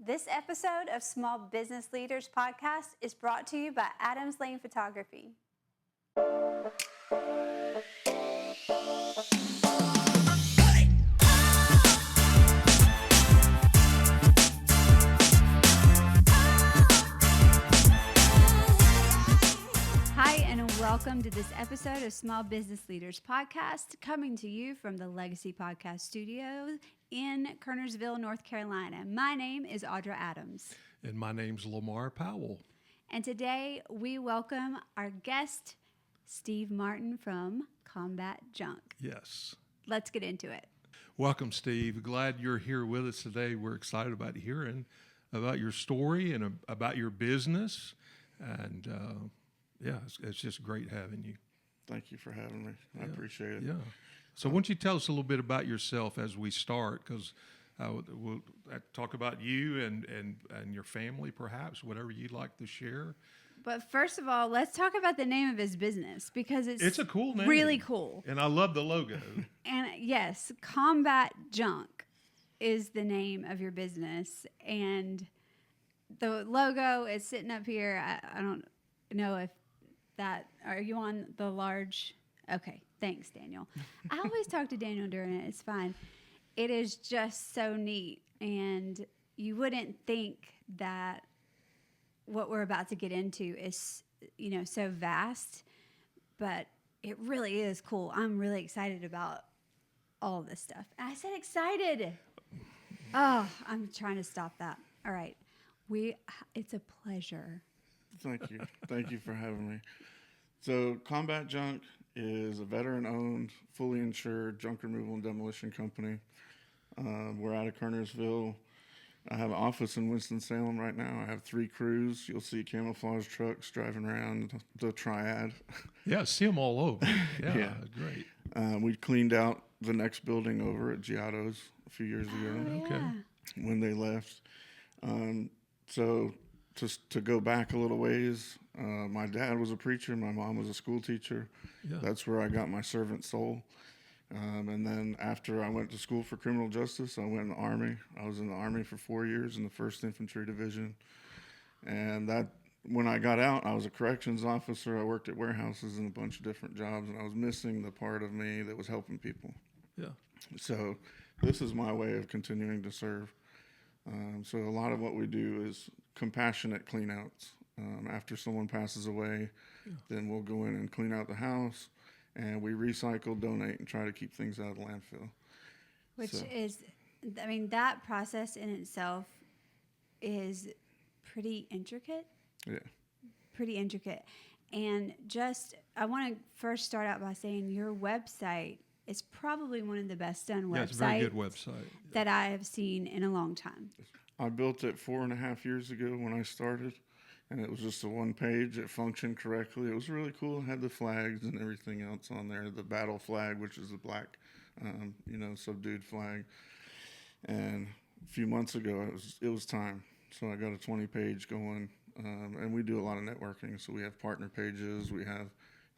This episode of Small Business Leaders Podcast is brought to you by Adams Lane Photography. Hi, and welcome to this episode of Small Business Leaders Podcast, coming to you from the Legacy Podcast Studios in Kernersville, North Carolina. My name is Audra Adams. And my name's Lamar Powell. And today we welcome our guest, Steve Martin from Combat Junk. Yes. Let's get into it. Welcome, Steve. Glad you're here with us today. We're excited about hearing about your story and about your business. And it's just great having you. Thank you for having me. I appreciate it. Yeah. So why don't you tell us a little bit about yourself as we start, because we'll talk about you and your family, perhaps, whatever you'd like to share. But first of all, let's talk about the name of his business, because it's a cool name. Really cool. And I love the logo. And yes, Combat Junk is the name of your business. And the logo is sitting up here. I don't know if are you on the large? Okay, thanks, Daniel. I always talk to Daniel during it. It's fine. It is just so neat. And you wouldn't think that what we're about to get into is, so vast, but it really is cool. I'm really excited about all of this stuff. I said excited. Oh, I'm trying to stop that. All right. It's a pleasure. Thank you. Thank you for having me. So Combat Junk is a veteran-owned, fully insured junk removal and demolition company. We're out of Kernersville. I have an office in Winston-Salem right now. I have 3 crews. You'll see camouflage trucks driving around the Triad. Yeah, see them all over. Yeah. Great. We cleaned out the next building over at Giotto's a few years ago. Oh, yeah. Okay. When they left. So just to go back a little ways, my dad was a preacher. My mom was a school teacher. Yeah. That's where I got my servant soul. And then after I went to school for criminal justice, I went in the Army. I was in the Army for 4 years in the 1st Infantry Division. And when I got out, I was a corrections officer. I worked at warehouses and a bunch of different jobs, and I was missing the part of me that was helping people. Yeah. So this is my way of continuing to serve. So a lot of what we do is compassionate cleanouts. After someone passes away, then we'll go in and clean out the house, and we recycle, donate, and try to keep things out of the landfill. That process in itself is pretty intricate. Yeah. Pretty intricate. And I want to first start out by saying your website is probably one of the best done websites. Yeah, it's a very good website. That I have seen in a long time. I built it 4.5 years ago when I started, and it was just a 1 page. It functioned correctly. It was really cool. It had the flags and everything else on there. The battle flag, which is the black, subdued flag. And a few months ago, it was time. So I got a 20-page going, and we do a lot of networking. So we have partner pages. We have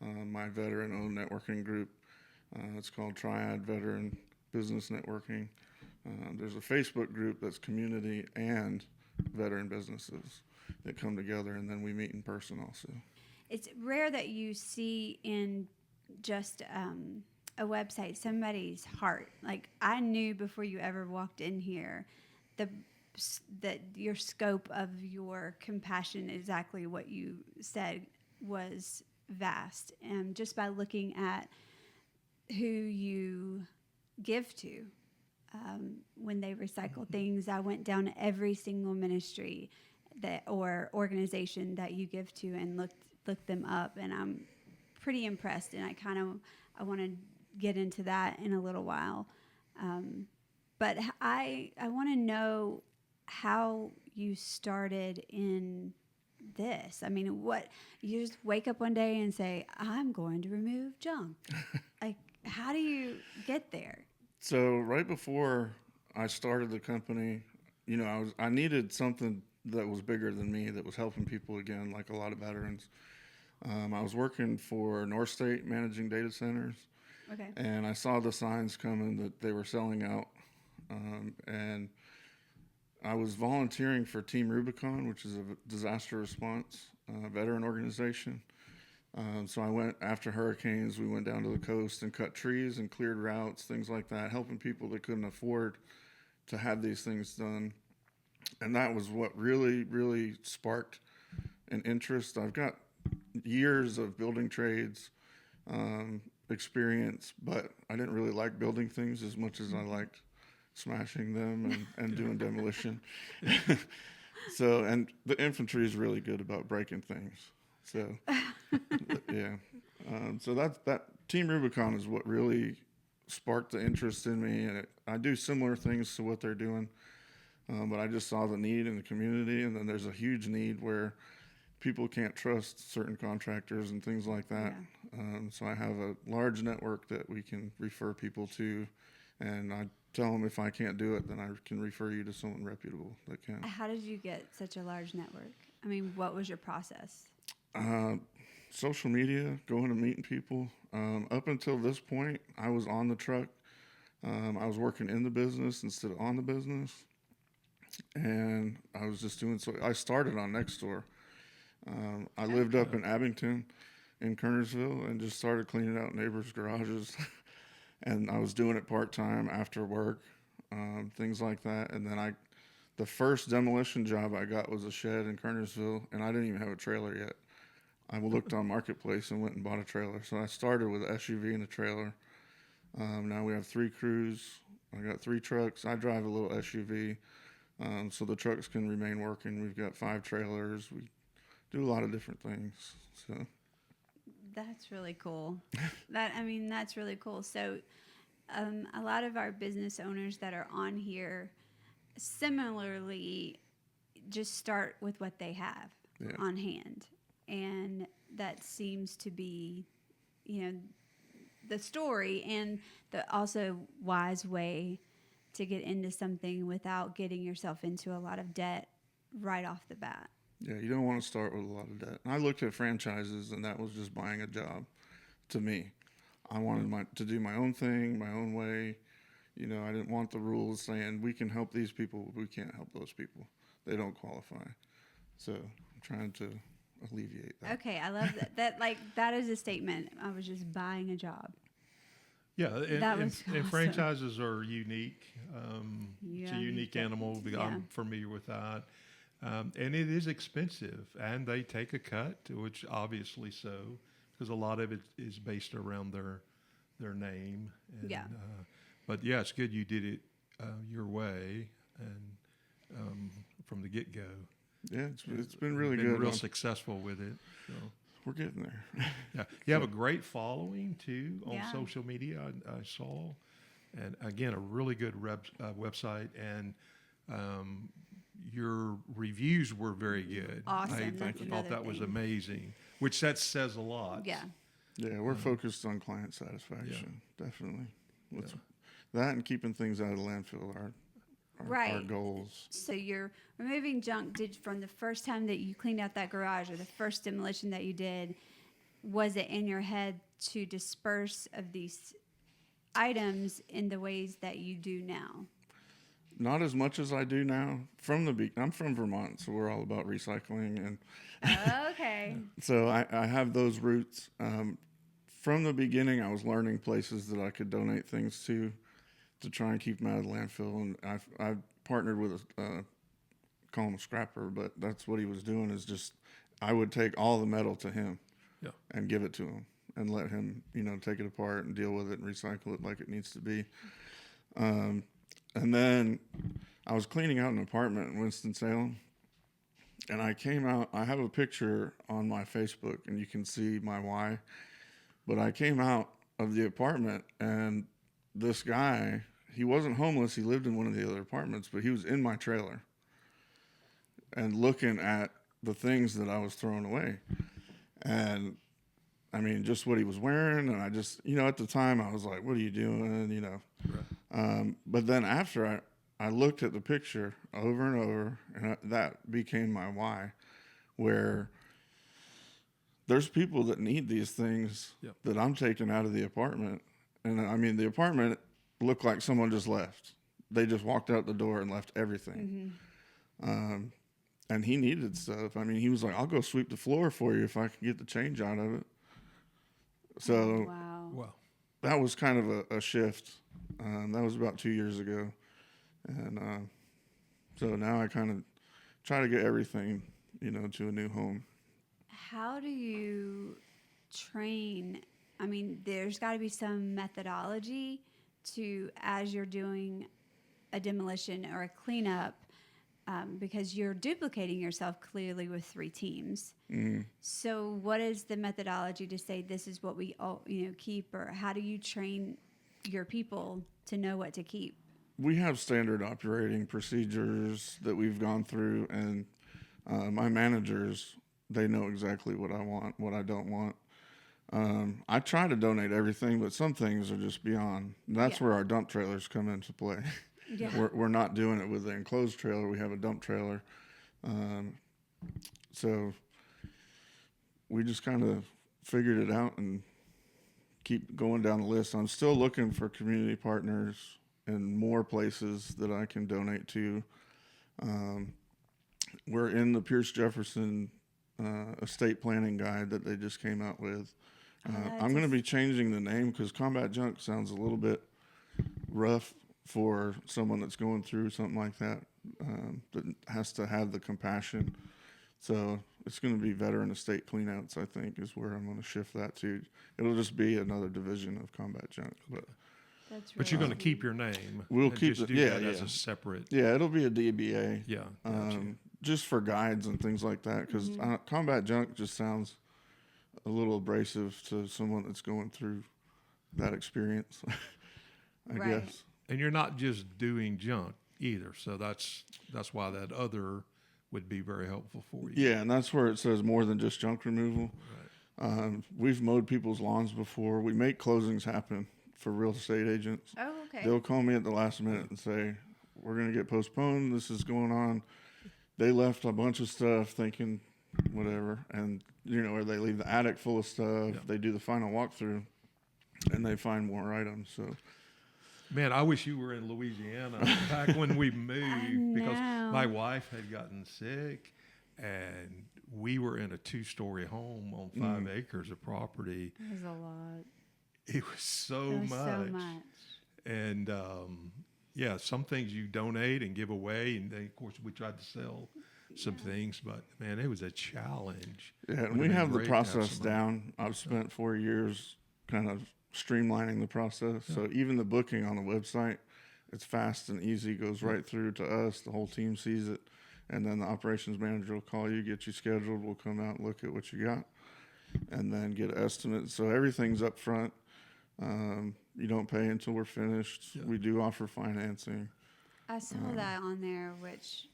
my veteran-owned networking group. It's called Triad Veteran Business Networking. There's a Facebook group that's community and veteran businesses that come together, and then we meet in person also. It's rare that you see in just a website somebody's heart. Like, I knew before you ever walked in here that your scope of your compassion, exactly what you said, was vast. And just by looking at who you give to. When they recycle things, I went down every single ministry or organization that you give to and looked them up, and I'm pretty impressed. And I want to get into that in a little while, but I want to know how you started in this. I mean, what, you just wake up one day and say, I'm going to remove junk. Like, how do you get there? So right before I started the company, I needed something that was bigger than me, that was helping people again, like a lot of veterans. I was working for North State managing data centers. Okay. And I saw the signs coming that they were selling out. And I was volunteering for Team Rubicon, which is a disaster response veteran organization. So I went after hurricanes. We went down to the coast and cut trees and cleared routes, things like that, helping people that couldn't afford to have these things done. And that was what really, really sparked an interest. I've got years of building trades experience, but I didn't really like building things as much as I liked smashing them and doing demolition. So, and the infantry is really good about breaking things. So, yeah. So that Team Rubicon is what really sparked the interest in me. And I do similar things to what they're doing. But I just saw the need in the community, and then there's a huge need where people can't trust certain contractors and things like that. Yeah. So I have a large network that we can refer people to, and I tell them if I can't do it, then I can refer you to someone reputable that can. How did you get such a large network? I mean, what was your process? Social media, going and meeting people. Up until this point, I was on the truck. I was working in the business instead of on the business. And I was just doing so. I started on Nextdoor. I lived up in Abington in Kernersville and just started cleaning out neighbors' garages. And I was doing it part-time after work, things like that. And then the first demolition job I got was a shed in Kernersville, and I didn't even have a trailer yet. I looked on Marketplace and went and bought a trailer. So I started with an SUV and a trailer. Now we have 3 crews. I got 3 trucks. I drive a little SUV, so the trucks can remain working. We've got 5 trailers. We do a lot of different things. So That's really cool. That's really cool. So, a lot of our business owners that are on here similarly just start with what they have on hand. And that seems to be, the story and the also wise way to get into something without getting yourself into a lot of debt right off the bat. Yeah, you don't want to start with a lot of debt. And I looked at franchises, and that was just buying a job to me. I wanted to do my own thing, my own way. I didn't want the rules saying we can help these people, we can't help those people. They don't qualify. So I'm trying to alleviate that. Okay, I love that. That is a statement. I was just buying a job. Yeah, and awesome. franchises are unique. It's a Yeah, unique animal. I'm familiar with that. And it is expensive, and they take a cut, which obviously so, because a lot of it is based around their name. And, but yeah, it's good you did it your way and from the get-go. Yeah, it's been really been good. Real successful with it. So. We're getting there. Yeah, you have a great following too on Yeah. social media. I saw, and again, a really good website, and your reviews were very good. Awesome. I thought that was amazing, which that says a lot. Yeah. Yeah, we're focused on client satisfaction, definitely. That and keeping things out of the landfill are our goals. So you're removing junk. From the first time that you cleaned out that garage or the first demolition that you did, was it in your head to disperse of these items in the ways that you do now? Not as much as I do now. I'm from Vermont, so we're all about recycling, and Okay. so I have those roots. From the beginning, I was learning places that I could donate things to try and keep them out of the landfill, and I've partnered with call him a scrapper, but that's what he was doing. Is just I would take all the metal to him, and give it to him, and let him take it apart and deal with it and recycle it like it needs to be. And then I was cleaning out an apartment in Winston-Salem, and I came out. I have a picture on my Facebook, and you can see my why. But I came out of the apartment, and this guy, he wasn't homeless. He lived in one of the other apartments, but he was in my trailer and looking at the things that I was throwing away. And I mean, just what he was wearing. And I just, at the time I was like, what are you doing? Right. But then after I looked at the picture over and over, and that became my why, where there's people that need these things that I'm taking out of the apartment. And I mean, the apartment looked like someone just left. They just walked out the door and left everything. And he needed stuff. I mean, he was like, "I'll go sweep the floor for you if I can get the change out of it." So Oh, wow. Well, that was kind of a shift. That was about 2 years ago. And so now I kind of try to get everything, to a new home. How do you train? I mean, there's got to be some methodology to, as you're doing a demolition or a cleanup, because you're duplicating yourself clearly with 3 teams. Mm-hmm. So, what is the methodology to say this is what we all, keep, or how do you train your people to know what to keep? We have standard operating procedures that we've gone through, and my managers, they know exactly what I want, what I don't want. I try to donate everything, but some things are just beyond. That's where our dump trailers come into play. Yeah. We're not doing it with the enclosed trailer. We have a dump trailer. So we just kind of figured it out and keep going down the list. I'm still looking for community partners and more places that I can donate to. We're in the Pierce Jefferson estate planning guide that they just came out with. I'm going to be changing the name because combat junk sounds a little bit rough for someone that's going through something like that, that has to have the compassion. So it's going to be veteran estate cleanouts, I think, is where I'm going to shift that to. It'll just be another division of combat junk. but you're going to keep your name. We'll and keep just it- do yeah, that as yeah. a separate. Yeah, it'll be a DBA. Yeah. Gotcha. Just for guides and things like that, because combat junk just sounds a little abrasive to someone that's going through that experience, I Right. guess. And you're not just doing junk either, so that's why that other would be very helpful for you. Yeah, and that's where it says more than just junk removal. Right. We've mowed people's lawns before. We make closings happen for real estate agents. Oh, okay. They'll call me at the last minute and say, "We're going to get postponed. This is going on." They left a bunch of stuff thinking whatever, and or they leave the attic full of stuff. Yeah. They do the final walkthrough, and they find more items. So Man, I wish you were in Louisiana back when we moved because know. my wife had gotten sick and we were in a 2-story home on 5 acres of property. That was a lot. It was so That was much. so much. And some things you donate and give away. And then, of course, we tried to sell some things, but man, it was a challenge. yeah, and Would've we been have the great to have process somebody- down. I've spent 4 years kind of streamlining the process. So even the booking on the website, it's fast and easy, goes right through to us. The whole team sees it. And then the operations manager will call you, get you scheduled. We'll come out and look at what you got and then get an estimate. So everything's up front. You don't pay until we're finished. Yeah. We do offer financing. I saw that on there, which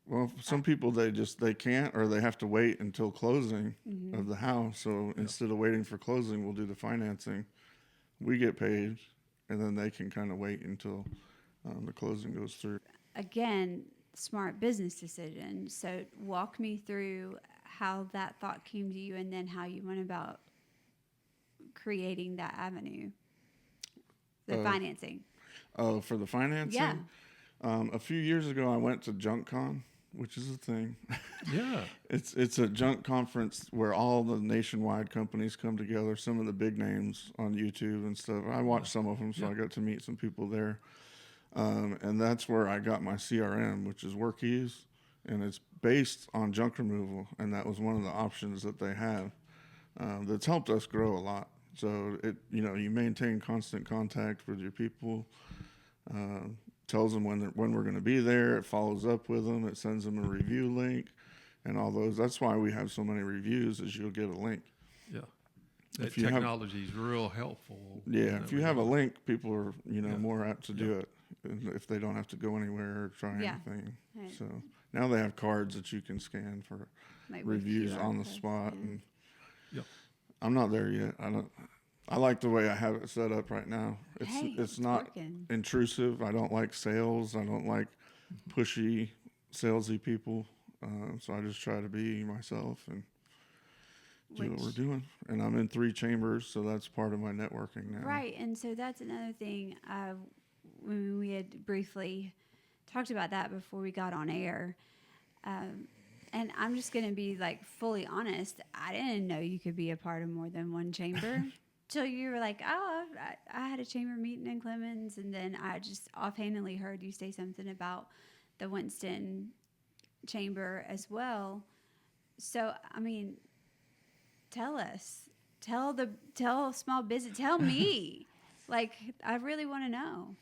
Well, some people, they can't, or they have to wait until closing of the house. So instead of waiting for closing, we'll do the financing. We get paid, and then they can kind of wait until the closing goes through. again, smart business decision. So walk me through how that thought came to you and then how you went about creating that avenue, the financing. Oh, for the financing? Yeah. A few years ago, I went to JunkCon, which is a thing. Yeah. It's a junk conference where all the nationwide companies come together, some of the big names on YouTube and stuff. I watched some of them, so I got to meet some people there. And that's where I got my CRM, which is WorkEase, and it's based on junk removal. And that was one of the options that they have that's helped us grow a lot. So you maintain constant contact with your people. Tells them when we're going to be there. It follows up with them. It sends them a review link, and all those. That's why we have so many reviews. Is you'll get a link. Yeah. That If you have- technology is real helpful. Yeah, in that if you have a regard. link, people are more apt to do it if they don't have to go anywhere or try Yeah. anything. Right. So now they have cards that you can scan for Like with reviews QR on the codes, spot. yeah. And Yeah. I'm not there yet. I like the way I have it set up right now. It's not working. intrusive. I don't like sales. I don't like pushy, salesy people. So I just try to be myself and do what we're doing. And I'm in 3 chambers, so that's part of my networking now. Right, and so that's another thing. When we had briefly talked about that before we got on air, And I'm just going to be like fully honest. I didn't know you could be a part of more than one chamber till you were like, oh, I had a chamber meeting in Clemens. And then I just offhandedly heard you say something about the Winston chamber as well. So, I mean, tell us, tell small business, tell me, like, I really want to know.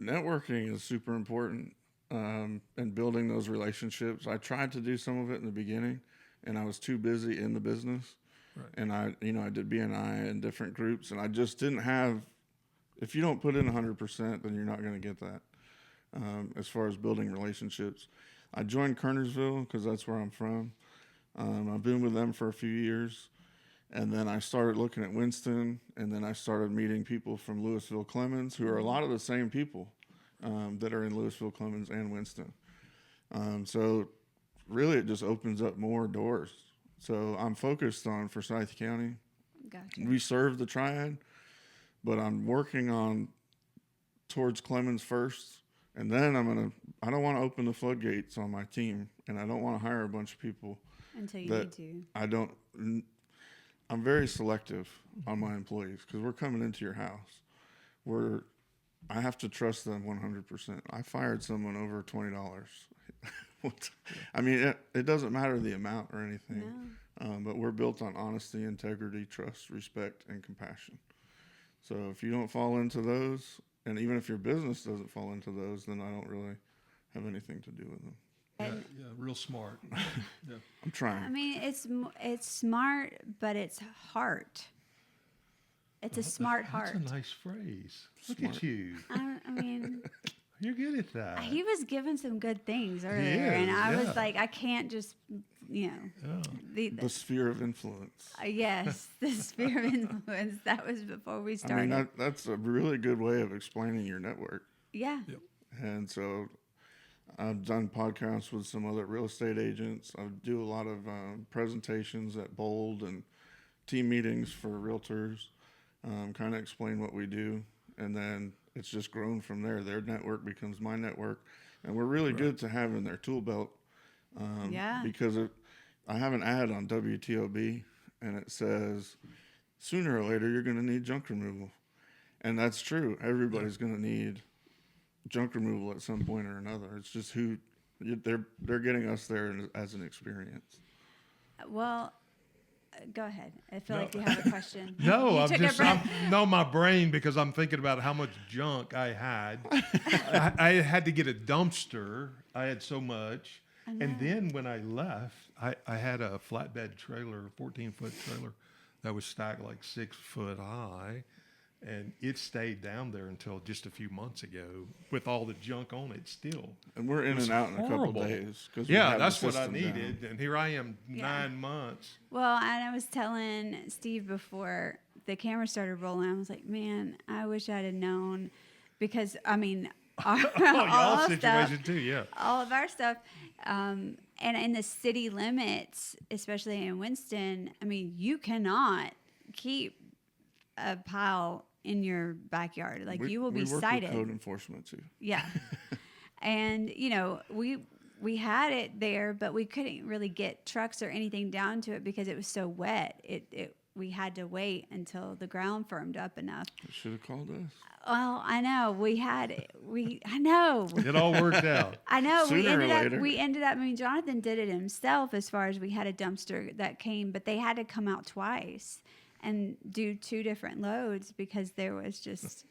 Networking is super important, and building those relationships. I tried to do some of it in the beginning, and I was too busy in the business. Right. And I did BNI in different groups, and I just didn't have. If you don't put in 100%, then you're not going to get that. As far as building relationships, I joined Kernersville because that's where I'm from. I've been with them for a few years, and then I started looking at Winston, and then I started meeting people from Louisville, Clemens, who are a lot of the same people that are in Louisville, Clemens, and Winston. So really, it just opens up more doors. So I'm focused on Forsyth County. Gotcha. We serve the Triad, but I'm working on towards Clemens first, and then I don't want to open the floodgates on my team, and I don't want to hire a bunch of people Until you that need to. I'm very selective on my employees because we're coming into your house. I have to trust them 100%. I fired someone over $20. I mean, it doesn't matter the amount or anything, but we're built on honesty, integrity, trust, respect, and compassion. So if you don't fall into those, and even if your business doesn't fall into those, then I don't really have anything to do with them. Yeah, real smart. Yeah. I'm trying. I mean, it's smart, but it's heart. It's a smart heart. That's a nice phrase. Look Smart. at you. I mean, You're good at that. he was given some good things earlier, is, and I yeah. was like, I can't just, Yeah. The sphere of influence. yes, the sphere of influence. That was before we I started. mean, that's a really good way of explaining your network. yeah. Yep. And so I've done podcasts with some other real estate agents. I do a lot of presentations at Bold and team meetings for realtors, kind of explain what we do. And then it's just grown from there. Their network becomes my network. And we're really good to have in their tool belt. Yeah. Because I have an ad on WTOB, and it says, sooner or later, you're going to need junk removal. And that's true. Everybody's going to need junk removal at some point or another. It's just they're getting us there as an experience. Well, go ahead. I feel like you have a question. No, You I'm took a just breath. my brain because I'm thinking about how much junk I had. I had to get a dumpster. I had so much. And then when I left, I had a flatbed trailer, a 14-foot trailer that was stacked like 6 foot high. And it stayed down there until just a few months ago with all the junk on it still. And we're in and out in a couple horrible. days. Yeah, that's what I needed. And here I am, Yeah. 9 months. Well, and I was telling Steve before the camera started rolling, I was like, man, I wish I'd have known because, I mean, all Y'all's stuff, situation too, yeah. all of our stuff. And in the city limits, especially in Winston, I mean, you cannot keep a pile in your backyard. Like you will be we work cited. with code enforcement too. Yeah. And, we had it there, but we couldn't really get trucks or anything down to it because it was so wet. We had to wait until the ground firmed up enough. You should have called us. Well, I know I know. It all worked out. I know. Sooner or later. We ended up, I mean, Jonathan did it himself as far as we had a dumpster that came, but they had to come out twice and do 2 different loads because there was just,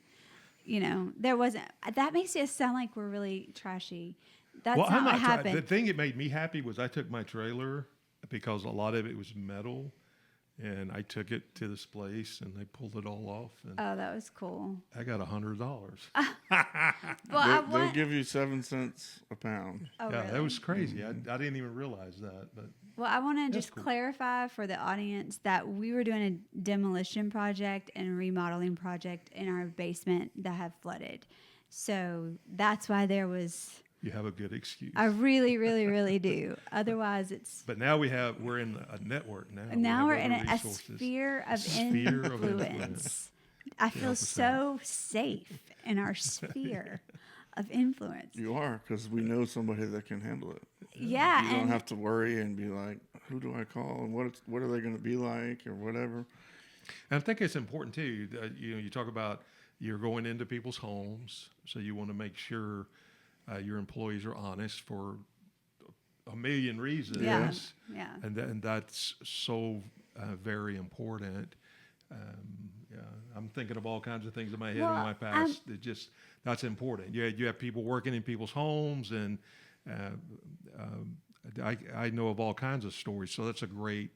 there wasn't. That makes it sound like we're really trashy. That's not what happened. The thing that made me happy was I took my trailer because a lot of it was metal, and I took it to this place and they pulled it all off. And Oh, that was cool. I got $100. Well, They'll give you 7 cents a pound. Oh, Yeah, really? that was crazy. I didn't even realize that, but Well, I want to That's just cool. clarify for the audience that we were doing a demolition project and remodeling project in our basement that had flooded. So that's why there was. you have a good excuse. I really, really, really do. Otherwise, it's. But now we're in a network now. Now We we're have in other a resources. sphere of Sphere of influence. influence. I feel help us so safe in our sphere of influence. You are, because we know somebody that can handle it. Yeah, You don't and have to worry and be like, who do I call and what are they going to be like or whatever. And I think it's important too. You talk about you're going into people's homes, so you want to make sure your employees are honest for a million reasons. yeah, yeah. And that's so very important. Yeah, I'm thinking of all kinds of things in my head in Well, my past. That's important. You have people working in people's homes, and I know of all kinds of stories. So that's a great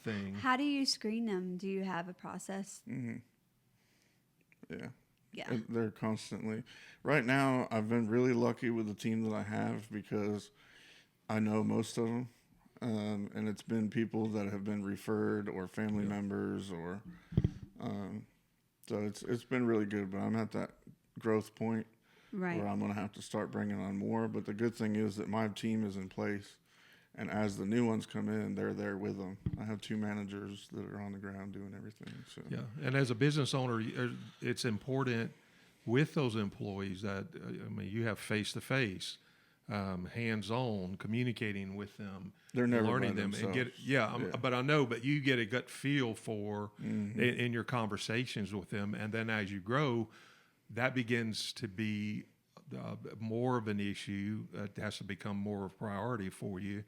thing. How do you screen them? Do you have a process? Yeah. Yeah. And they're constantly. Right now, I've been really lucky with the team that I have because I know most of them. And it's been people that have been referred or family members or so it's been really good, but I'm at that growth point Right. where I'm going to have to start bringing on more. But the good thing is that my team is in place, and as the new ones come in, they're there with them. I have 2 managers that are on the ground doing everything. So Yeah, and as a business owner, it's important with those employees that you have face to face, hands on, communicating with them, they're never learning by them, and themselves. but you get a gut feel for in your conversations with them, and then as you grow, that begins to be more of an issue. It has to become more of a priority for you.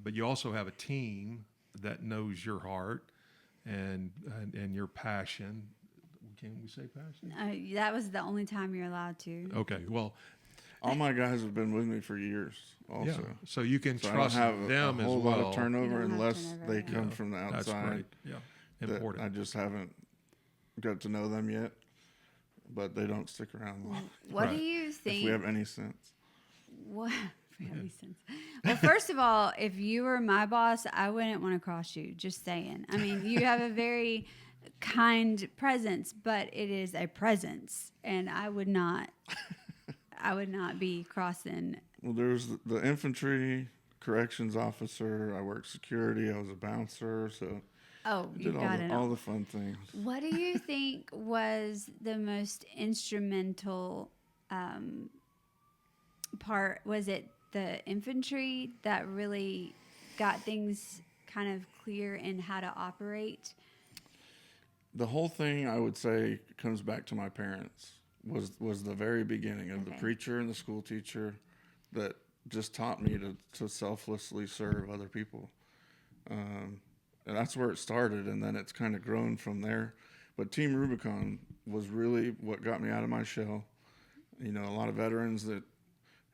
But you also have a team that knows your heart and your passion. Can we say passion? That was the only time you're allowed to. Okay, well, All my guys have been with me for years also. yeah. So you can So I trust don't have them a as whole well. lot of turnover You don't have unless turnover, they yeah. come from the That's outside. great. Yeah, That important. I just haven't got to know them yet, but they don't stick around long. What do Right. you If think? we have any sense. What? If we have any sense. Well, first of all, if you were my boss, I wouldn't want to cross you. Just saying. I mean, you have a very kind presence, but it is a presence, and I would not be crossing. Well, there's the infantry corrections officer. I worked security. I was a bouncer, so Oh, I you did got it. all the fun things. What do you think was the most instrumental part? Was it the infantry that really got things kind of clear in how to operate? The whole thing, I would say, comes back to my parents. Was the very beginning of the Okay. preacher and the school teacher that just taught me to selflessly serve other people. And that's where it started, and then it's kind of grown from there. But Team Rubicon was really what got me out of my shell. You know, a lot of veterans that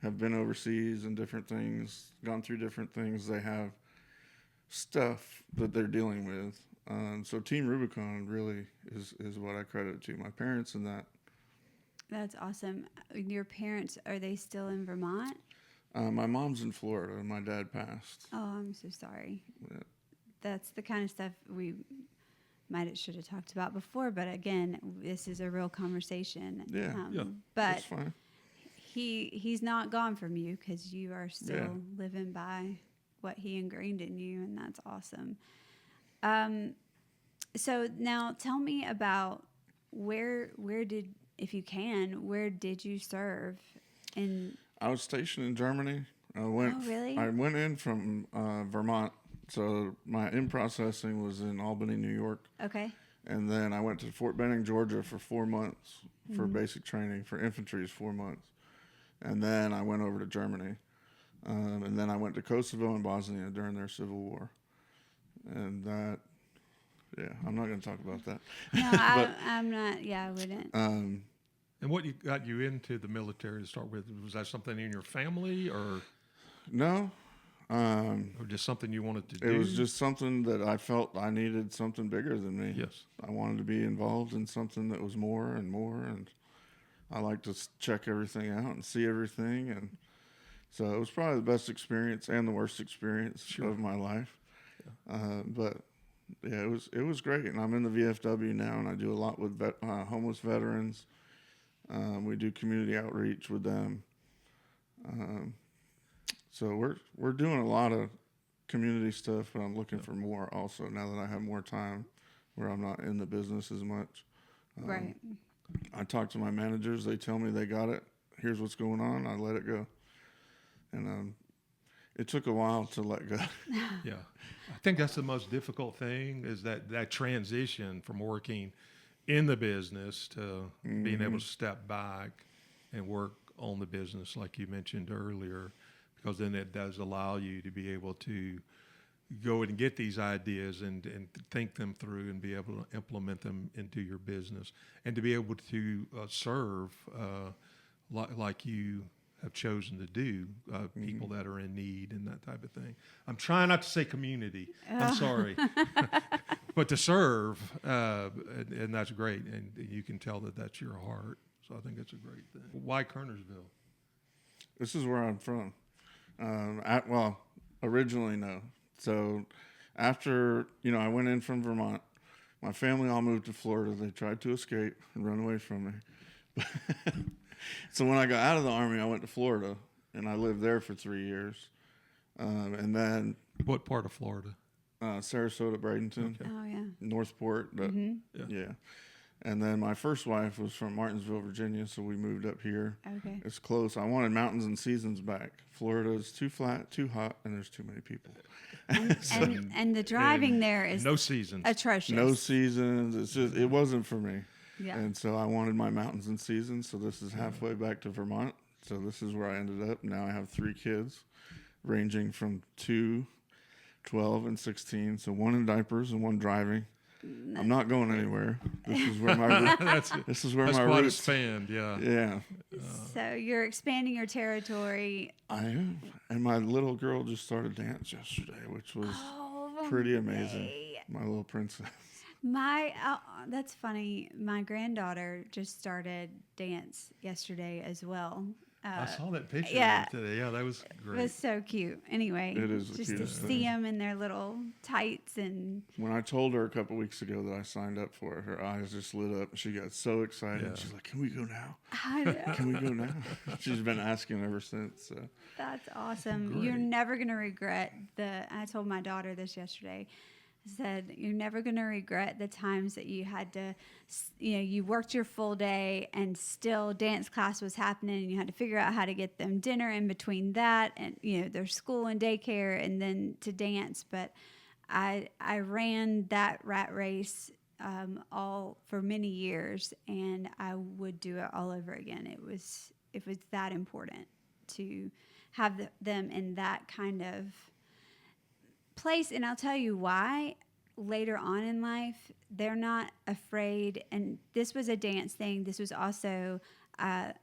have been overseas and different things, gone through different things, they have stuff that they're dealing with. So Team Rubicon really is what I credit to my parents and that. That's awesome. Your parents, are they still in Vermont? My mom's in Florida and my dad passed. Oh, I'm so sorry. Yeah. That's the kind of stuff we should have talked about before, but again, this is a real conversation. Yeah. Yeah. But That's fine. he's not gone from you because you are still Yeah. living by what he ingrained in you, and that's awesome. So now tell me about where did, if you can, where did you serve? In I was stationed in Germany. I went. Oh, really? I went in from Vermont, so my in processing was in Albany, New York, okay, and then I went to Fort Benning, Georgia, for 4 months for Mm-hmm. basic training. For infantry is 4 months, and then I went over to Germany, and then I went to Kosovo and Bosnia during their civil war, and that. Yeah, I'm not going to talk about that. no, But, I'm not. Yeah, I wouldn't. And what got you into the military to start with? Was that something in your family, or no, just something you wanted to do? it was just something that I felt I needed something bigger than me. Yes. I wanted to be involved in something that was more, and I like to check everything out and see everything, and so it was probably the best experience and the worst experience Sure. of my life. But yeah, it was great, and I'm in the VFW now, and I do a lot with homeless veterans. We do community outreach with them. So we're doing a lot of community stuff, but I'm looking for more also now that I have more time where I'm not in the business as much. Right. I talk to my managers. They tell me they got it. Here's what's going on. I let it go. And It took a while to let go. Yeah. I think that's the most difficult thing is that transition from working in the business to being able to step back and work on the business like you mentioned earlier, because then it does allow you to be able to go and get these ideas and think them through and be able to implement them into your business and to be able to serve like you have chosen to do people that are in need and that type of thing. I'm trying not to say community. I'm sorry. But to serve, and that's great. And you can tell that that's your heart. So I think it's a great thing. Why Kernersville? This is where I'm from. Well, originally, no. So after, I went in from Vermont. My family all moved to Florida. They tried to escape and run away from me. So when I got out of the Army, I went to Florida, and I lived there for 3 years. And then What part of Florida? Sarasota, Bradenton, Oh, yeah. Northport. But yeah. And then my first wife was from Martinsville, Virginia, so we moved up here. Okay. It's close. I wanted mountains and seasons back. Florida is too flat, too hot, and there's too many people. And the driving there is No seasons. atrocious. No seasons. It's just, it wasn't for me. Yeah. And so I wanted my mountains and seasons. So this is halfway back to Vermont. So this is where I ended up. Now I have 3 kids, ranging from 2, 12, and 16. So 1 in diapers and 1 driving. I'm not going anywhere. This is where my this is where That's my quite roots. expand, yeah. Yeah, So you're expanding your territory. I am. And my little girl just started dance yesterday, which was pretty amazing. My little princess. That's funny. My granddaughter just started dance yesterday as well. I saw that picture yeah. today. Yeah, that was It great. was so cute. Anyway, It is the just to cutest see thing. them in their little tights and When I told her a couple weeks ago that I signed up for it, her eyes just lit up. She got so excited. Yeah. She's like, "Can we go now? I know. Can we go now?" She's been asking ever since. So. That's awesome. Great. You're never going to regret I told my daughter this yesterday. I said, you're never going to regret the times that you had to, you worked your full day and still dance class was happening and you had to figure out how to get them dinner in between that and, their school and daycare and then to dance. But I ran that rat race all for many years and I would do it all over again. It was that important to have them in that kind of place. And I'll tell you why later on in life, they're not afraid. And this was a dance thing. This was also an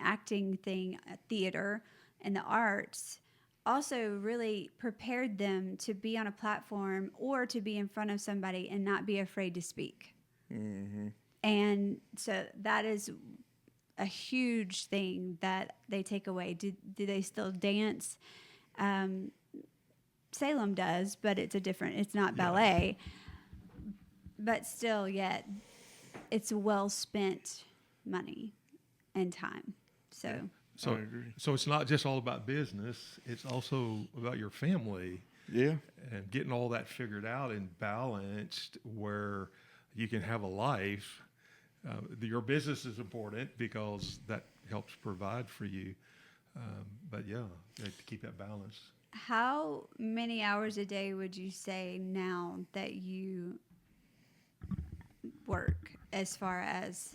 acting thing, theater and the arts also really prepared them to be on a platform or to be in front of somebody and not be afraid to speak. Mm-hmm. And so that is a huge thing that they take away. Do they still dance? Salem does, but it's not ballet. But still, yet, it's well spent money and time. So, So, I agree. so it's not just all about business. It's also about your family Yeah. and getting all that figured out and balanced where you can have a life. Your business is important because that helps provide for you. But yeah, to keep that balance. how many hours a day would you say now that you work as far as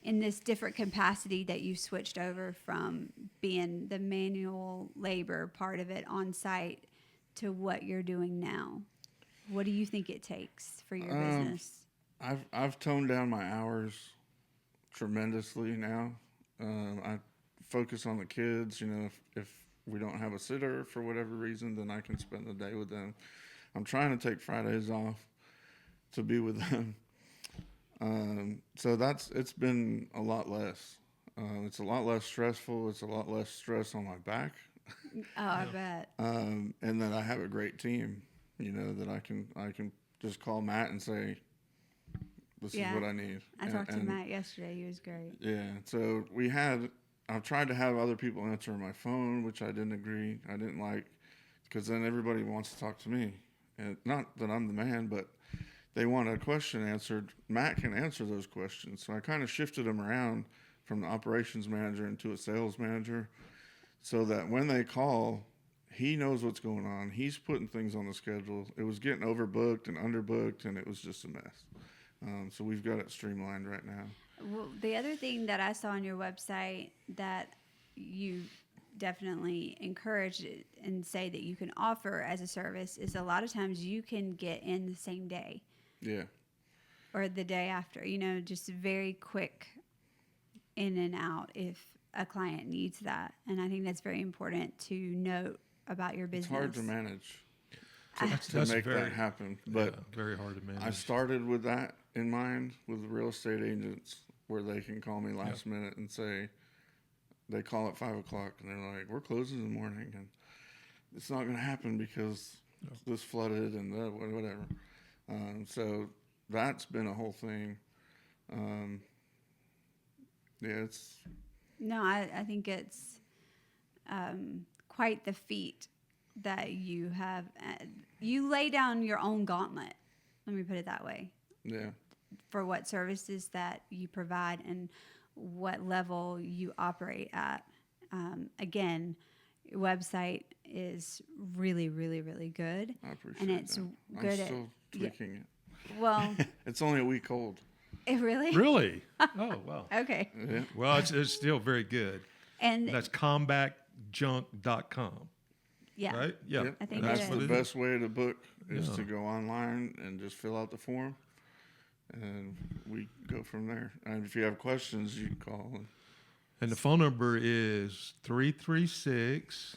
in this different capacity that you switched over from being the manual labor part of it on site to what you're doing now? What do you think it takes for your business? I've toned down my hours tremendously now. I focus on the kids. If we don't have a sitter for whatever reason, then I can spend the day with them. I'm trying to take Fridays off to be with them. So it's been a lot less. It's a lot less stressful. It's a lot less stress on my back. Oh, I bet. And then I have a great team, that I can just call Matt and say, this is what I need. I talked to Matt yesterday. He was great. Yeah. So I've tried to have other people answer my phone, which I didn't like, because then everybody wants to talk to me. And not that I'm the man, but they want a question answered. Matt can answer those questions. So I kind of shifted him around from the operations manager into a sales manager so that when they call, he knows what's going on. He's putting things on the schedule. It was getting overbooked and underbooked, and it was just a mess. So we've got it streamlined right now. Well, the other thing that I saw on your website that you definitely encourage and say that you can offer as a service is a lot of times you can get in the same day. Yeah. Or the day after, just very quick in and out if a client needs that. And I think that's very important to note about your business. It's hard to manage That's to make very, that happen. But very hard to manage. I started with that in mind with real estate agents where they can call me last minute and say, they call at 5 o'clock and they're like, we're closing in the morning. And it's not going to happen because this flooded and whatever. So that's been a whole thing. It's... No, I think it's quite the feat that you have. You lay down your own gauntlet, let me put it that way. Yeah. For what services that you provide and what level you operate at. Again, your website is really, really, really good. I appreciate and it's that. good I'm still tweaking it. Well, it's only a week old. it really? Really? Oh, wow. Okay. Yeah. Well, it's still very good. And That's combatjunk.com. yeah, Right? Yeah. Yep. I think that's it the is. best way to book is Yeah. to go online and just fill out the form, and we go from there. And if you have questions, you can call. And the phone number is 336.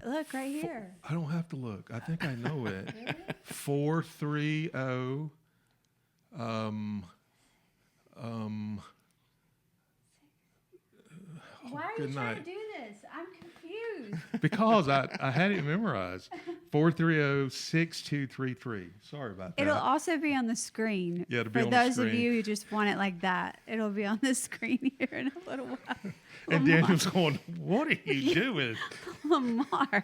Look right here. I don't have to look. I think I know it. 430. Why are good you trying night. to do this? I'm confused. Because I had it memorized. 430-6233. Sorry about that. It'll also be on the screen. Yeah, it'll be For on the those of screen. you who just want it like that, it'll be on the screen here in a little while. And Daniel's going, what are you doing? Lamar.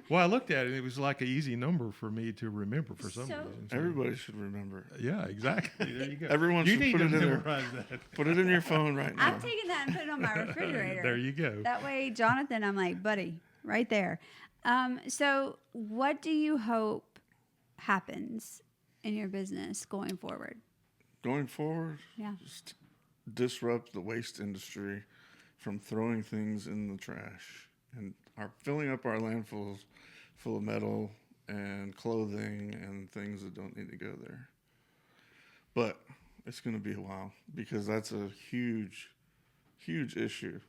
Well, I looked at it. It was like an easy number for me to remember for some So- reason. So- Everybody should remember. Yeah, exactly. There you go. Everyone you should need put to it in there. memorize that. Put it in your phone right now. I'm taking that and put it on my refrigerator. There you go. That way, Jonathan, I'm like, buddy, right there. So what do you hope happens in your business going forward? Going forward, Yeah. just disrupt the waste industry from throwing things in the trash and filling up our landfills full of metal and clothing and things that don't need to go there. But it's going to be a while because that's a huge, huge issue.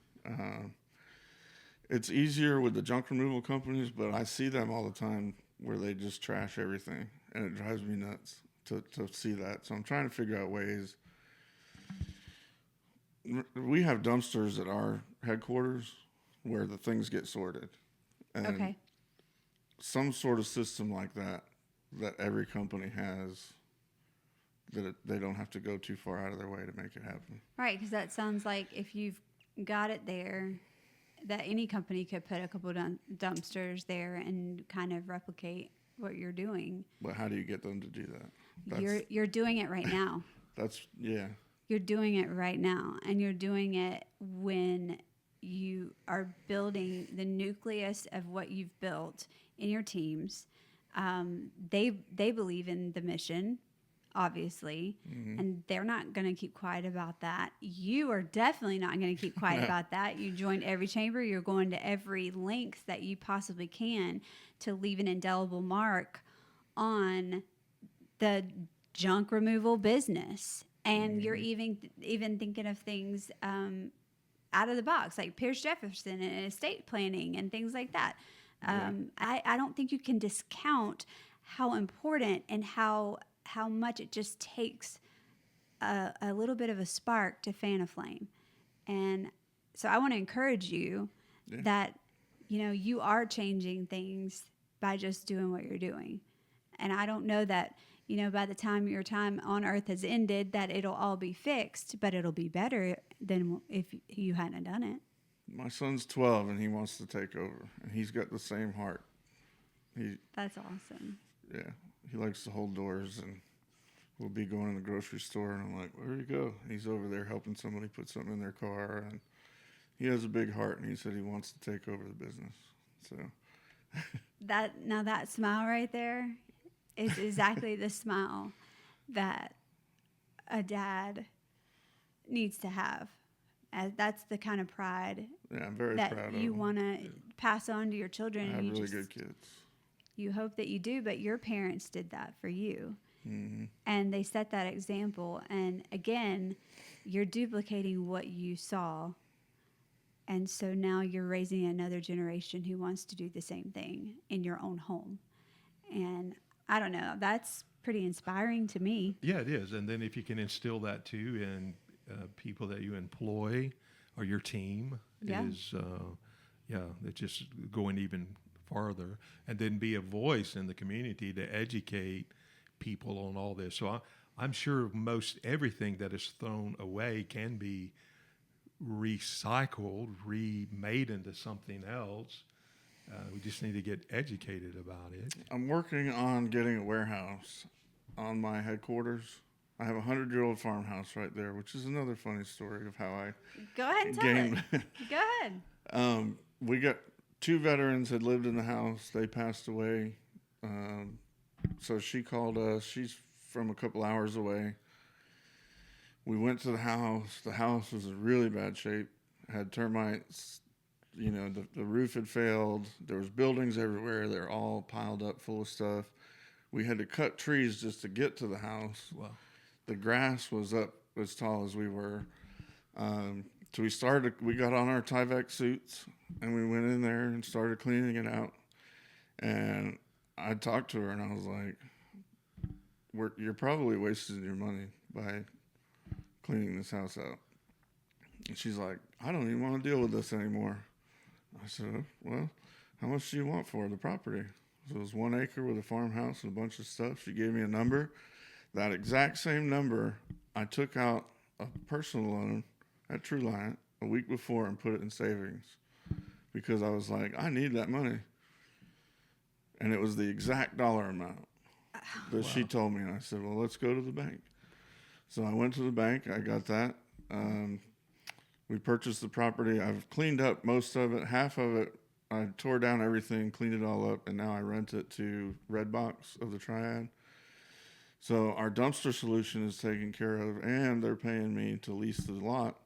It's easier with the junk removal companies, but I see them all the time where they just trash everything, and it drives me nuts to see that. So I'm trying to figure out ways. We have dumpsters at our headquarters where the things get sorted. And Okay. some sort of system like that every company has, that they don't have to go too far out of their way to make it happen. Right, because that sounds like if you've got it there, that any company could put a couple dumpsters there and kind of replicate what you're doing. But how do you get them to do that? You're doing it right now. Yeah. You're doing it right now, and you're doing it when you are building the nucleus of what you've built in your teams. They believe in the mission, obviously, and they're not going to keep quiet about that. You are definitely not going to keep quiet about that. You joined every chamber. You're going to every length that you possibly can to leave an indelible mark on the junk removal business. And you're even thinking of things out of the box, like Pierce Jefferson and estate planning and things like that. I don't think you can discount how important and how much it just takes a little bit of a spark to fan a flame. And so I want to encourage you that, you are changing things by just doing what you're doing. And I don't know that, by the time your time on earth has ended, that it'll all be fixed, but it'll be better than if you hadn't done it. My son's 12 and he wants to take over, and he's got the same heart. That's awesome. Yeah, he likes to hold doors, and we'll be going in the grocery store, and I'm like, where do you go? He's over there helping somebody put something in their car, and he has a big heart, and he said he wants to take over the business. So That smile right there is exactly the smile that a dad needs to have. That's the kind of pride yeah, I'm very that proud of you them. want to pass on to your children. I And have you really just, good kids. you hope that you do, but your parents did that for you. Hmm. And they set that example. And again, you're duplicating what you saw. And so now you're raising another generation who wants to do the same thing in your own home. And I don't know, that's pretty inspiring to me. Yeah, it is. And then if you can instill that too in people that you employ or your team, Yeah. it's just going even farther. And then be a voice in the community to educate people on all this. So I'm sure most everything that is thrown away can be recycled, remade into something else. We just need to get educated about it. I'm working on getting a warehouse on my headquarters. I have a 100-year-old farmhouse right there, which is another funny story of how I Go ahead and tell gained. it. Go ahead. We got 2 veterans had lived in the house. They passed away. So she called us. She's from a couple hours away. We went to the house. The house was in really bad shape. Had termites. The roof had failed. There was buildings everywhere. They're all piled up full of stuff. We had to cut trees just to get to the house. Wow. The grass was up as tall as we were. So we got on our Tyvek suits and we went in there and started cleaning it out. And I talked to her and I was like, you're probably wasting your money by cleaning this house out. And she's like, I don't even want to deal with this anymore. I said, well, how much do you want for the property? So it was 1 acre with a farmhouse and a bunch of stuff. She gave me a number. That exact same number, I took out a personal loan at Triad a week before and put it in savings because I was like, I need that money. And it was the exact dollar amount that she told me. And I said, well, let's go to the bank. So I went to the bank. I got that. We purchased the property. I've cleaned up most of it. Half of it, I tore down everything, cleaned it all up, and now I rent it to Redbox of the Triad. So our dumpster solution is taken care of, and they're paying me to lease the lot.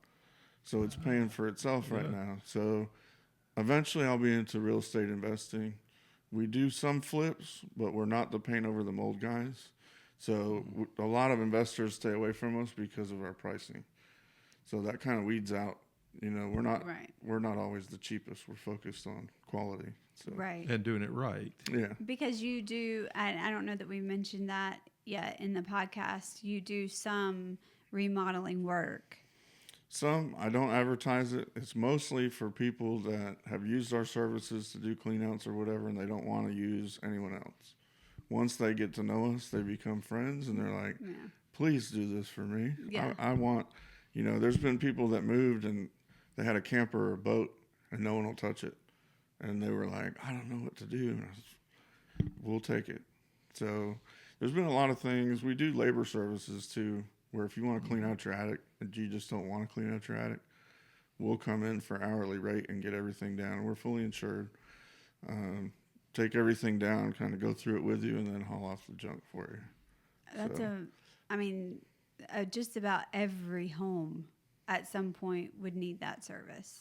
So it's paying for itself right now. So eventually I'll be into real estate investing. We do some flips, but we're not the paint over the mold guys. So a lot of investors stay away from us because of our pricing. So that kind of weeds out. We're not always the cheapest. We're focused on quality. So. Right. And doing it right. Yeah. Because you do, I don't know that we mentioned that yet in the podcast, you do some remodeling work. Some, I don't advertise it. It's mostly for people that have used our services to do cleanouts or whatever, and they don't want to use anyone else. Once they get to know us, they become friends, and they're like, please do this for me. Yeah. I want, there's been people that moved, and they had a camper or a boat, and no one will touch it. And they were like, I don't know what to do. And I said, we'll take it. So there's been a lot of things. We do labor services, too, where if you want to clean out your attic and you just don't want to clean out your attic, we'll come in for hourly rate and get everything down. We're fully insured. Take everything down, kind of go through it with you, and then haul off the junk for you. That's just about every home at some point would need that service.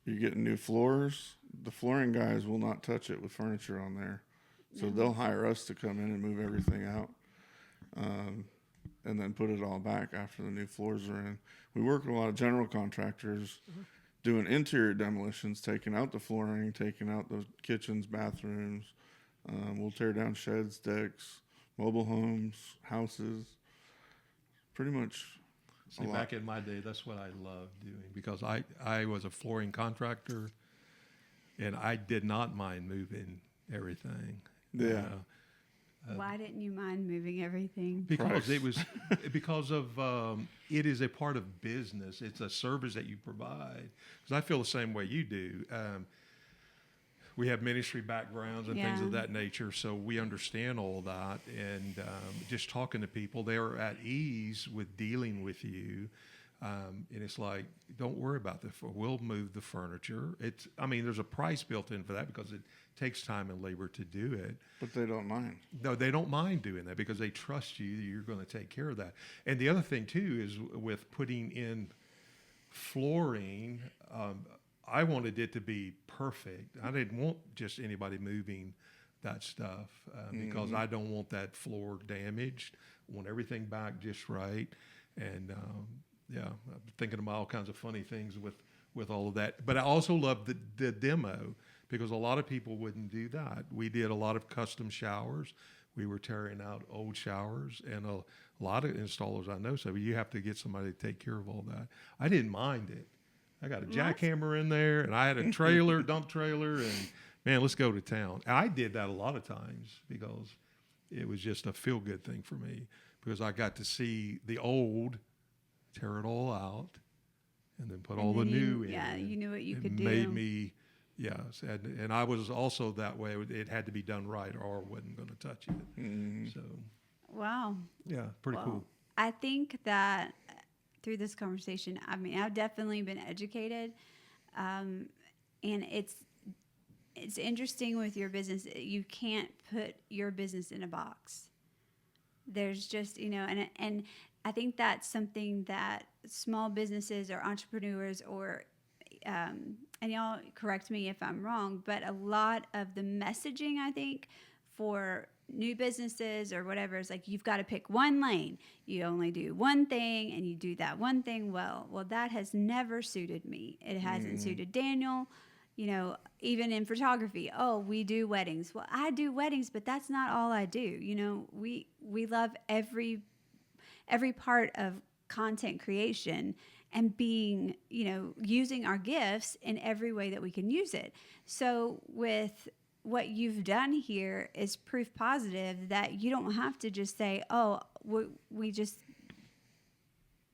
You get new floors. The flooring guys will not touch it with furniture on there. So they'll hire us to come in and move everything out. And then put it all back after the new floors are in. We work with a lot of general contractors doing interior demolitions, taking out the flooring, taking out the kitchens, bathrooms. We'll tear down sheds, decks, mobile homes, houses. Pretty much. See, back in my day, that's what I loved doing because I was a flooring contractor, and I did not mind moving everything. Yeah. Why didn't you mind moving everything? Because it is a part of business. It's a service that you provide. Because I feel the same way you do. We have ministry backgrounds and things of that nature, so we understand all that. And just talking to people, they're at ease with dealing with you. And it's like, don't worry about that. We'll move the furniture. There's a price built in for that because it takes time and labor to do it. But they don't mind. No, they don't mind doing that because they trust you that you're going to take care of that. And the other thing too is with putting in flooring, I wanted it to be perfect. I didn't want just anybody moving that stuff because I don't want that floor damaged. I want everything back just right. And I'm thinking about all kinds of funny things with all of that. But I also love the demo because a lot of people wouldn't do that. We did a lot of custom showers. We were tearing out old showers, and a lot of installers I know said, well, you have to get somebody to take care of all that. I didn't mind it. I got a jackhammer in there, and I had a trailer, dump trailer, and man, let's go to town. And I did that a lot of times because it was just a feel-good thing for me because I got to see the old, tear it all out, and then put all the new in. Yeah, you knew what you could do. It made me, yes. And I was also that way. It had to be done right or I wasn't going to touch it. Mm-hmm. So, wow. yeah, pretty cool. I think that through this conversation, I've definitely been educated. And it's interesting with your business. You can't put your business in a box. There's just, and I think that's something that small businesses or entrepreneurs or, and y'all correct me if I'm wrong, but a lot of the messaging, I think, for new businesses or whatever is like, you've got to pick one lane. You only do one thing and you do that one thing well. Well, that has never suited me. It hasn't suited Daniel. Even in photography, we do weddings. Well, I do weddings, but that's not all I do. We love every part of content creation and being, using our gifts in every way that we can use it. So with what you've done here is proof positive that you don't have to just say, we just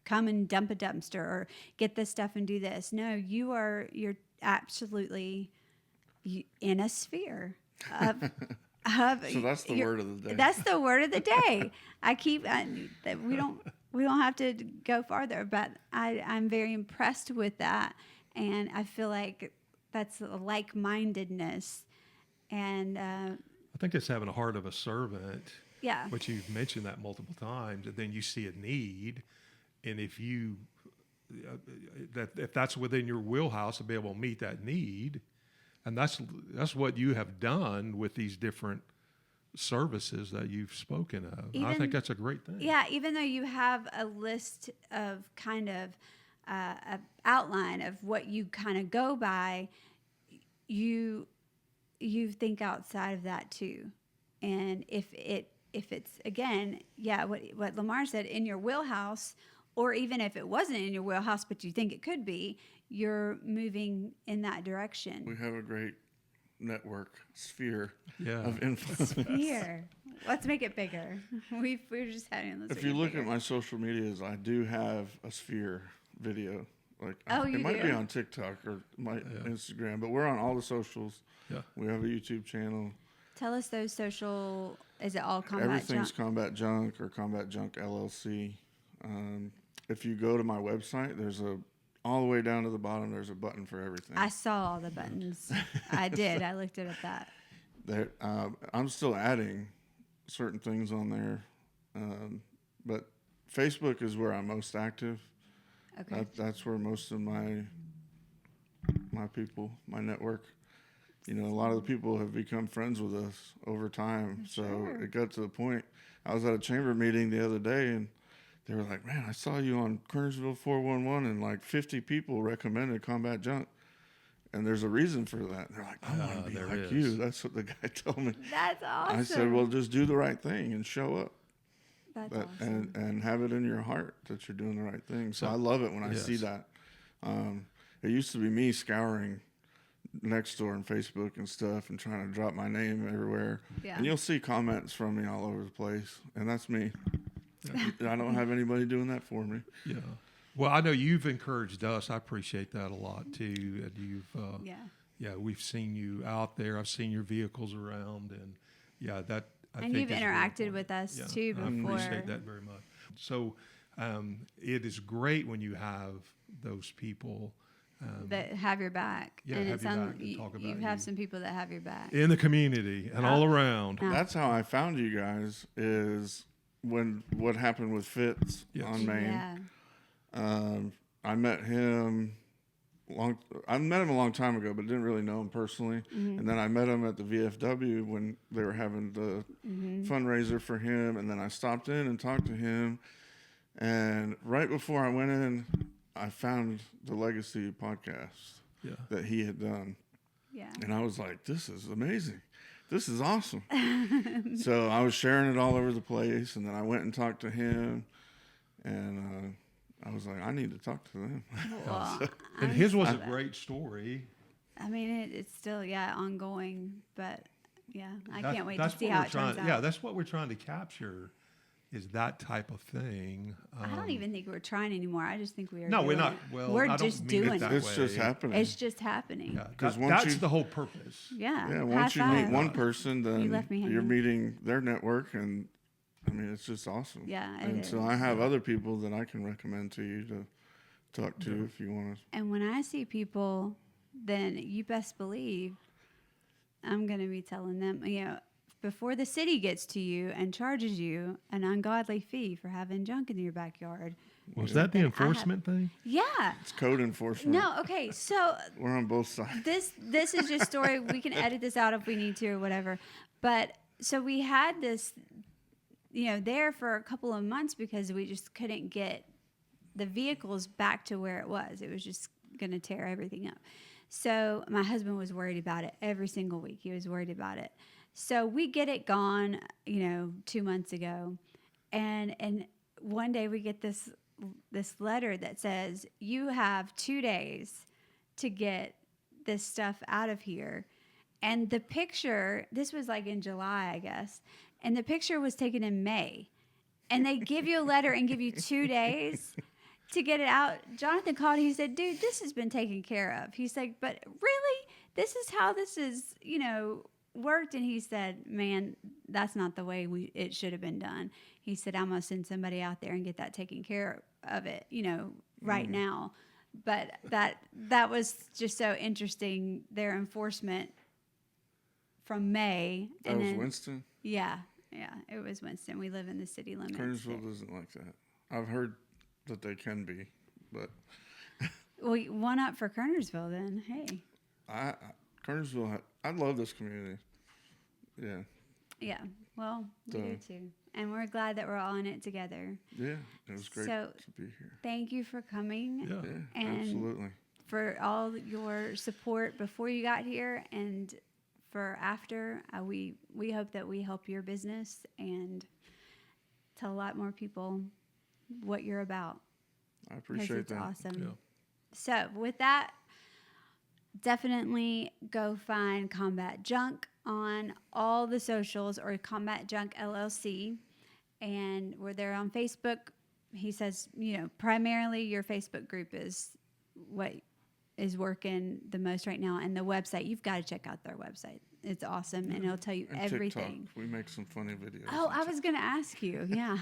come and dump a dumpster or get this stuff and do this. No, you're absolutely in a sphere of So that's the word of the day. That's the word of the day. We don't have to go farther, but I'm very impressed with that, and I feel like that's a like-mindedness, and I think it's having a heart of a servant. Yeah. But you've mentioned that multiple times, and then you see a need, and if that's within your wheelhouse to be able to meet that need, and that's what you have done with these different services that you've spoken of. I think that's a great thing. Yeah, even though you have a list of kind of an outline of what you kind of go by, you think outside of that too. And if it's again, what Lamar said, in your wheelhouse, or even if it wasn't in your wheelhouse but you think it could be, you're moving in that direction. We have a great network sphere Yeah. of influence. Here, let's make it bigger. We're just having this. If you look at my social medias, I do have a sphere video. Like you it might do? be on TikTok or Instagram, but we're on all the socials. Yeah. We have a YouTube channel. Tell us those social. Is it all Combat Everything's Junk? Combat Junk or Combat Junk LLC. If you go to my website, there's all the way down to the bottom, there's a button for everything. I saw all the buttons. I did. I looked at that. There, I'm still adding certain things on there, but Facebook is where I'm most active. Okay. That's where most of my people, my network, a lot of the people have become friends with us over time. Sure. So it got to the point. I was at a chamber meeting the other day, and they were like, "Man, I saw you on Kernersville 411, and like 50 people recommended Combat Junk." And there's a reason for that. And they're like, "I want to be like you." That's what the guy told me. That's awesome. I said, "Well, just do the right thing and show up." That's awesome. And have it in your heart that you're doing the right thing. So I love it when I see that. It used to be me scouring Nextdoor and Facebook and stuff and trying to drop my name everywhere. Yeah. And you'll see comments from me all over the place. And that's me. I don't have anybody doing that for me. Yeah. Well, I know you've encouraged us. I appreciate that a lot too. And you've, we've seen you out there. I've seen your vehicles around, and I and think you've is interacted really with us important. too before. I appreciate that very much. So, it is great when you have those people that have your back. Yeah, and have it your sounds back and talk you about have you. some people that have your back. in the community and all around. That's how I found you guys, is when what happened with Fitz Yes. on Main. Yeah. I met him a long time ago, but didn't really know him personally. And then I met him at the VFW when they were having the fundraiser for him. And then I stopped in and talked to him. And right before I went in, I found the Legacy podcast that he had done. Yeah. And I was like, this is amazing. This is awesome. So I was sharing it all over the place. And then I went and talked to him. And I was like, I need to talk to them. Well, And his was a great story. I mean, it's still, ongoing, but I can't wait to That's see what how we're it turns out. Yeah, that's what we're trying to capture, is that type of thing. I don't even think we're trying anymore. I just think we are. No, we're doing not. it. Well, we're I don't just mean doing it that it. It's just way. happening. It's just happening. Yeah, 'Cause that's the whole purpose. Yeah. Yeah, High once you five. meet one person, then You left me you're hanging. meeting their network, and I mean, it's just awesome. Yeah, it and so is. I have other people that I can recommend to you to talk to if you want to. And when I see people, then you best believe I'm going to be telling them, before the city gets to you and charges you an ungodly fee for having junk in your backyard. Was that the Then I have- enforcement thing? Yeah. It's code enforcement. No, okay. So We're on both sides. this is just story. We can edit this out if we need to or whatever. But so we had this, there for a couple of months because we just couldn't get the vehicles back to where it was. It was just going to tear everything up. So my husband was worried about it every single week. He was worried about it. So we get it gone, 2 months ago. And one day we get this letter that says, you have 2 days to get this stuff out of here. And the picture, this was like in July, I guess, and the picture was taken in May. And they give you a letter and give you 2 days to get it out. Jonathan called, he said, dude, this has been taken care of. He's like, but really? This is how this is, worked? And he said, man, that's not the way it should have been done. He said, I'm going to send somebody out there and get that taken care of it, right now. But that was just so interesting, their enforcement from May. That was Winston? Yeah, it was Winston. We live in the city limits. Kernersville doesn't like that. I've heard that they can be, but Well, one up for Kernersville then. Hey. Kernersville, I love this community. Yeah. Yeah. Well, we do too. And we're glad that we're all in it together. Yeah, it was great So, to be here. Thank you for coming. Yeah. Yeah, And absolutely. for all your support before you got here and for after. We hope that we help your business and tell a lot more people what you're about. I 'Cause appreciate it's that. awesome. Yeah. So with that, definitely go find Combat Junk on all the socials, or Combat Junk LLC. And we're there on Facebook. He says, primarily your Facebook group is what is working the most right now. And the website, you've got to check out their website. It's awesome, and it'll tell you And everything. TikTok. We make some funny videos. Oh, on I was going to ask you. Yeah.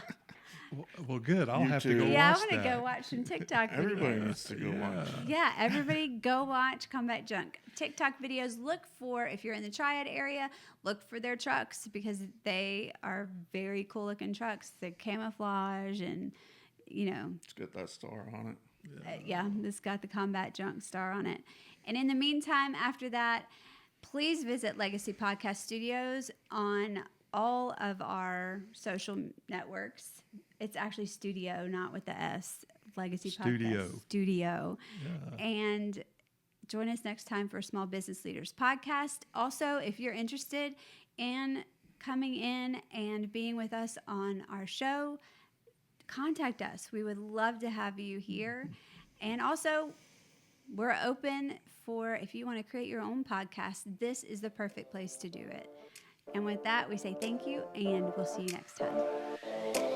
Well, good. I'll have to YouTube. go Yeah, I watch want to that. go watch some TikTok videos. Everybody needs to go watch. Yeah, everybody go watch Combat Junk TikTok videos. Look for, if you're in the Triad area, look for their trucks because they are very cool looking trucks. The camouflage and, Let's get that star on it. yeah, this got the Combat Junk star on it. And in the meantime, after that, please visit Legacy Podcast Studios on all of our social networks. It's actually studio, not with the S. Legacy Studio. Podcast Studio. Yeah. And join us next time for Small Business Leaders Podcast. Also, if you're interested in coming in and being with us on our show, contact us. We would love to have you here. And also, we're open for, if you want to create your own podcast, this is the perfect place to do it. And with that, we say thank you, and we'll see you next time.